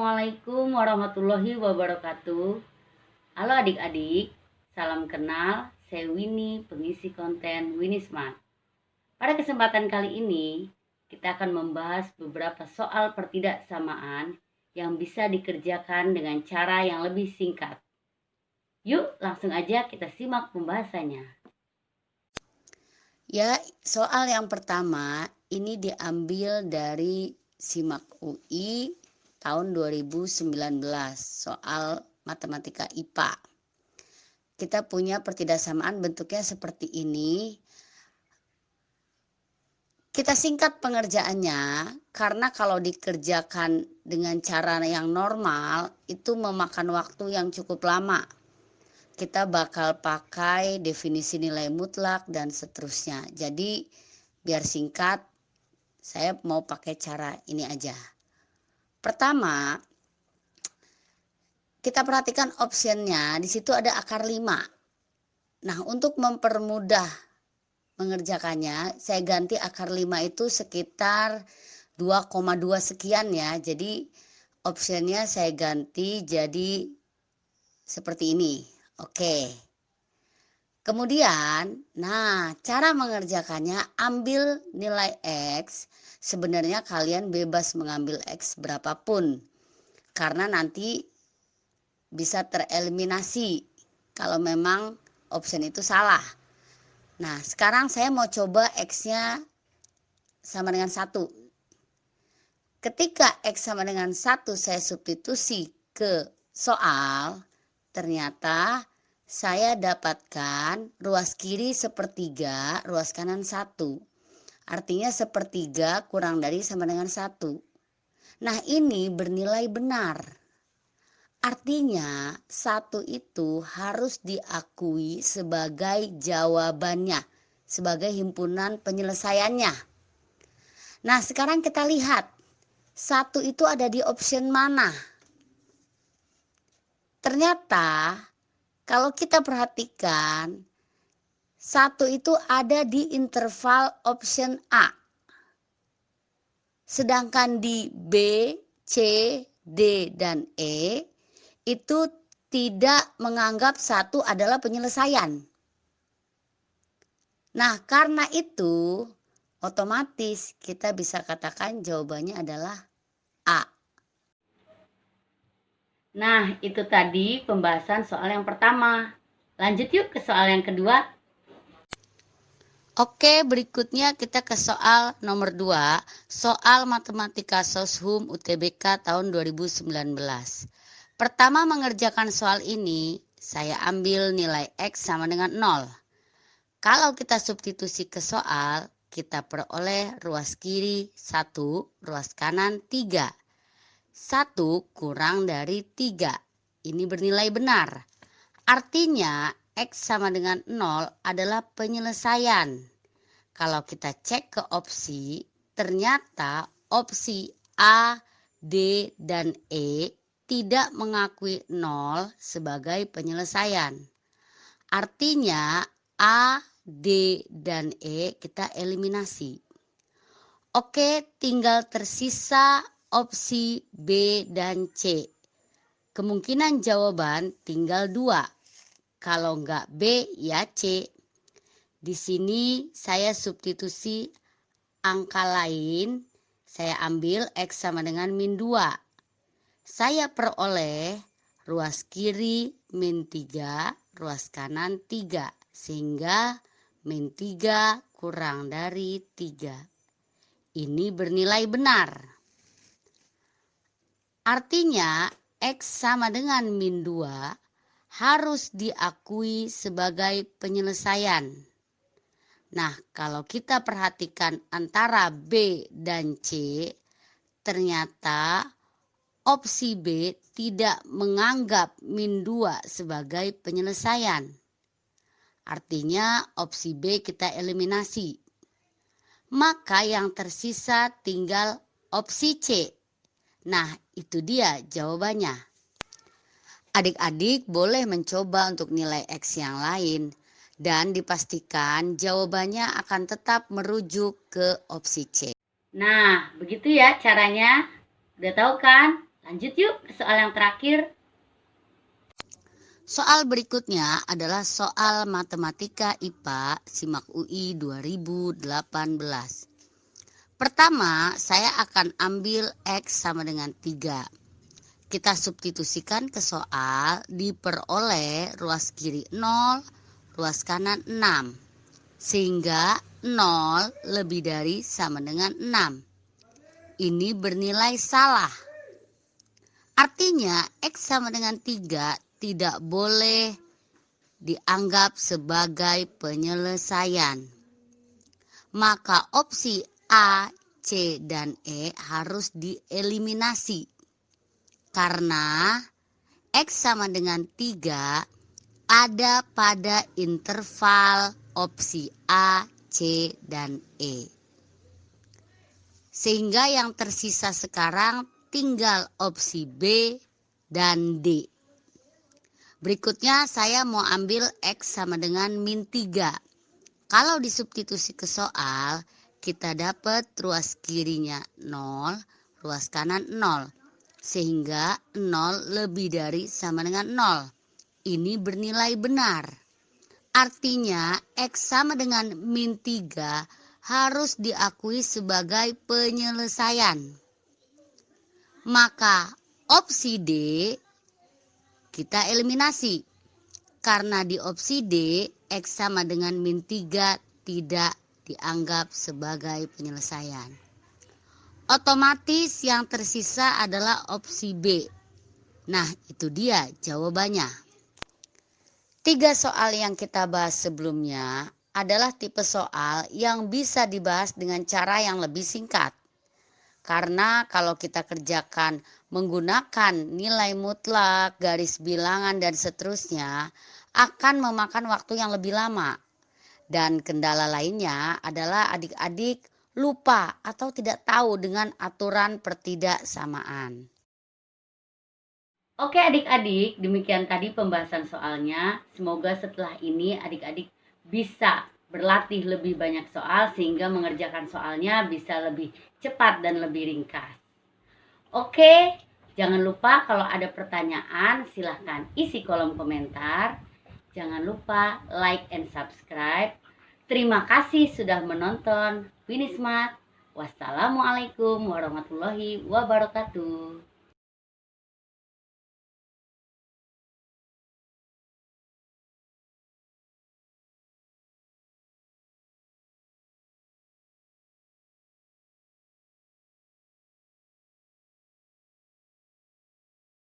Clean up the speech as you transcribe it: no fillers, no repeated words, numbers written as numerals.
Assalamualaikum warahmatullahi wabarakatuh. Halo adik-adik, salam kenal. Saya Winnie, pengisi konten Winnie Smart. Pada kesempatan kali ini, kita akan membahas beberapa soal pertidaksamaan yang bisa dikerjakan dengan cara yang lebih singkat. Yuk, langsung aja kita simak pembahasannya. Ya, soal yang pertama ini diambil dari SIMAK UI tahun 2019, soal matematika IPA. Kita punya pertidaksamaan bentuknya seperti ini. Kita singkat pengerjaannya karena kalau dikerjakan dengan cara yang normal itu memakan waktu yang cukup lama. Kita bakal pakai definisi nilai mutlak dan seterusnya. Jadi biar singkat, saya mau pakai cara ini aja. Pertama, kita perhatikan optionnya, di situ ada akar 5. Nah, untuk mempermudah mengerjakannya, saya ganti akar 5 itu sekitar 2,2 sekian ya. Jadi optionnya saya ganti jadi seperti ini. Oke. Kemudian, cara mengerjakannya, ambil nilai X. Sebenarnya kalian bebas mengambil X berapapun, karena nanti bisa tereliminasi kalau memang option itu salah. Nah, sekarang saya mau coba X-nya sama dengan 1. Ketika X sama dengan 1 saya substitusi ke soal, ternyata saya dapatkan ruas kiri sepertiga, ruas kanan 1. Artinya sepertiga kurang dari sama dengan 1. Nah, ini bernilai benar. Artinya 1 itu harus diakui sebagai jawabannya, sebagai himpunan penyelesaiannya. Nah, sekarang kita lihat 1 itu ada di option mana. Ternyata kalau kita perhatikan, 1 itu ada di interval option A. Sedangkan di B, C, D, dan E itu tidak menganggap 1 adalah penyelesaian. Nah, karena itu otomatis kita bisa katakan jawabannya adalah A. Nah, itu tadi pembahasan soal yang pertama. Lanjut yuk ke soal yang kedua. Oke, berikutnya kita ke soal nomor 2, soal matematika Soshum UTBK tahun 2019. Pertama mengerjakan soal ini, saya ambil nilai X sama dengan 0. Kalau kita substitusi ke soal, kita peroleh ruas kiri 1, ruas kanan 3. 1 kurang dari 3. Ini bernilai benar. Artinya X sama dengan 0 adalah penyelesaian. Kalau kita cek ke opsi, ternyata opsi A, D, dan E tidak mengakui 0 sebagai penyelesaian. Artinya A, D, dan E kita eliminasi. Oke, tinggal tersisa opsi B dan C. Kemungkinan jawaban tinggal 2. Kalau enggak B, ya C. Di sini saya substitusi angka lain. Saya ambil X sama dengan min 2. Saya peroleh ruas kiri min 3, ruas kanan 3. Sehingga min 3 kurang dari 3. Ini bernilai benar. Artinya X sama dengan min 2 harus diakui sebagai penyelesaian. Nah, kalau kita perhatikan antara B dan C, ternyata opsi B tidak menganggap min 2 sebagai penyelesaian. Artinya opsi B kita eliminasi. Maka yang tersisa tinggal opsi C. Nah, itu dia jawabannya. Adik-adik boleh mencoba untuk nilai X yang lain dan dipastikan jawabannya akan tetap merujuk ke opsi C. Nah, begitu ya caranya. Udah tahu kan? Lanjut yuk ke soal yang terakhir. Soal berikutnya adalah soal matematika IPA SIMAK UI 2018. Pertama, saya akan ambil X sama dengan 3. Kita substitusikan ke soal, diperoleh ruas kiri 0, ruas kanan 6. Sehingga 0 lebih dari sama dengan 6. Ini bernilai salah. Artinya X sama dengan 3 tidak boleh dianggap sebagai penyelesaian. Maka opsi A, C, dan E harus dieliminasi. Karena X sama dengan 3 ada pada interval opsi A, C, dan E. Sehingga yang tersisa sekarang tinggal opsi B dan D. Berikutnya saya mau ambil X sama dengan min 3. Kalau disubstitusi ke soal, kita dapat ruas kirinya 0, ruas kanan 0. Sehingga 0 lebih dari sama dengan 0. Ini bernilai benar. Artinya X sama dengan min 3 harus diakui sebagai penyelesaian. Maka opsi D kita eliminasi. Karena di opsi D, X sama dengan min 3 tidak dianggap sebagai penyelesaian. Otomatis yang tersisa adalah opsi B. Nah, itu dia jawabannya. 3 soal yang kita bahas sebelumnya adalah tipe soal yang bisa dibahas dengan cara yang lebih singkat. Karena kalau kita kerjakan menggunakan nilai mutlak, garis bilangan, dan seterusnya akan memakan waktu yang lebih lama. Dan kendala lainnya adalah adik-adik lupa atau tidak tahu dengan aturan pertidaksamaan. Oke adik-adik, demikian tadi pembahasan soalnya. Semoga setelah ini adik-adik bisa berlatih lebih banyak soal sehingga mengerjakan soalnya bisa lebih cepat dan lebih ringkas. Oke, jangan lupa kalau ada pertanyaan silahkan isi kolom komentar. Jangan lupa like and subscribe. Terima kasih sudah menonton Winismart. Wassalamualaikum warahmatullahi wabarakatuh.